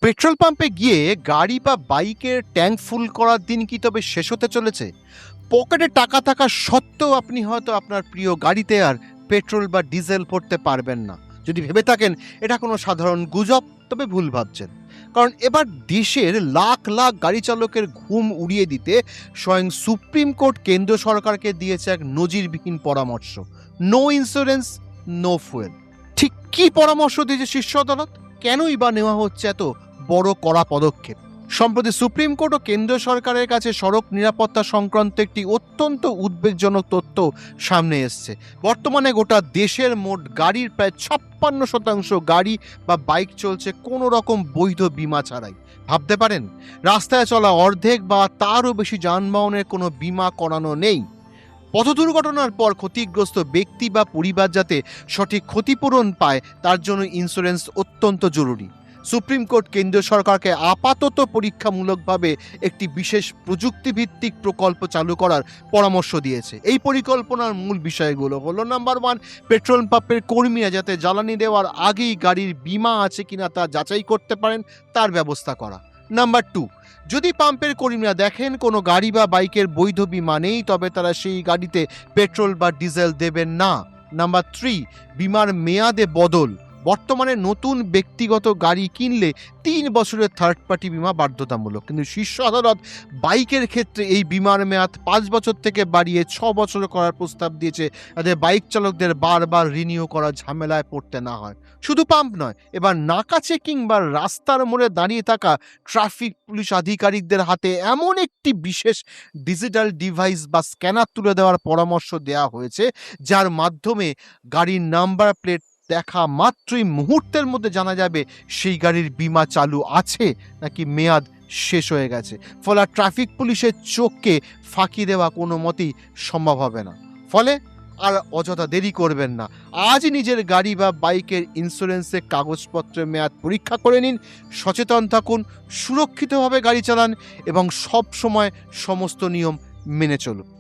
Petrol পাম্পে গিয়ে গাড়ি বা বাইকের ট্যাঙ্ক ফুল করার দিন কি তবে শেষ হতে চলেছে? পকেটে টাকা থাকা সত্ত্বেও আপনি হয়তো আপনার প্রিয় গাড়িতে আর পেট্রোল বা ডিজেল ভরতে পারবেন না। যদি ভেবে থাকেন এটা কোনো সাধারণ গুজব, তবে ভুল ভাবছেন। কারণ এবার দেশের লাখ লাখ গাড়ি চালকের ঘুম উড়িয়ে দিতে স্বয়ং সুপ্রিম কোর্ট কেন্দ্র সরকারকে দিয়েছে এক নজিরবিহীন পরামর্শ। No insurance, no fuel. ঠিক কী পরামর্শ দিয়েছে শীর্ষ আদালত? কেনই বা নেওয়া হচ্ছে এত বড় কড়া পদক্ষেপ? সম্প্রতি সুপ্রিম কোর্ট ও কেন্দ্র সরকারের কাছে সড়ক নিরাপত্তা সংক্রান্ত একটি অত্যন্ত উদ্বেগজনক তথ্য সামনে এসছে। বর্তমানে গোটা দেশের মোট গাড়ির প্রায় ৫৬% গাড়ি বা বাইক চলছে কোনো রকম বৈধ বীমা ছাড়াই। ভাবতে পারেন, রাস্তায় চলা অর্ধেক বা তারও বেশি যানবাহনের কোনো বীমা করানো নেই। পথ দুর্ঘটনার পর ক্ষতিগ্রস্ত ব্যক্তি বা পরিবার যাতে সঠিক ক্ষতিপূরণ পায়, তার জন্য ইন্স্যুরেন্স অত্যন্ত জরুরি। সুপ্রিম কোর্ট কেন্দ্র সরকারকে আপাতত পরীক্ষামূলকভাবে একটি বিশেষ প্রযুক্তিভিত্তিক প্রকল্প চালু করার পরামর্শ দিয়েছে। এই পরিকল্পনার মূল বিষয়গুলো হলো: নাম্বার 1, পেট্রোল পাম্পের কর্মীরা যাতে জ্বালানি দেওয়ার আগেই গাড়ির বীমা আছে কিনা তা যাচাই করতে পারেন, তার ব্যবস্থা করা। নাম্বার 2, যদি পাম্পের কর্মীরা দেখেন কোনো গাড়ি বা বাইকের বৈধ বীমা নেই, তবে তারা সেই গাড়িতে পেট্রোল বা ডিজেল দেবেন না। নাম্বার 3, বীমার মেয়াদে বদল। বর্তমানে নতুন ব্যক্তিগত গাড়ি কিনলে 3 বছরের থার্ড পার্টি বীমা বাধ্যতামূলক, কিন্তু শীর্ষ আদালত বাইকের ক্ষেত্রে এই বীমার মেয়াদ 5 বছর থেকে বাড়িয়ে 6 বছর করার প্রস্তাব দিয়েছে, যাতে বাইক চালকদের বারবার রিনিউ করার ঝামেলায় পড়তে না হয়। শুধু পাম্প নয়, এবার নাকা চেকিং বা রাস্তার মোড়ে দাঁড়িয়ে থাকা ট্রাফিক পুলিশ আধিকারিকদের হাতে এমন একটি বিশেষ ডিজিটাল ডিভাইস বা স্ক্যানার তুলে দেওয়ার পরামর্শ দেওয়া হয়েছে, যার মাধ্যমে গাড়ির নাম্বার প্লেট দেখা মাত্রই মুহূর্তের মধ্যে জানা যাবে সেই গাড়ির বীমা চালু আছে নাকি মেয়াদ শেষ হয়ে গেছে। ফলে ট্রাফিক পুলিশের চোখকে ফাঁকি দেওয়া কোনো মতেই সম্ভব হবে না। ফলে আর অযথা দেরি করবেন না, আজই নিজের গাড়ি বা বাইকের ইন্স্যুরেন্সের কাগজপত্রের মেয়াদ পরীক্ষা করে নিন। সচেতন থাকুন, সুরক্ষিতভাবে গাড়ি চালান এবং সব সময় সমস্ত নিয়ম মেনে চলুন।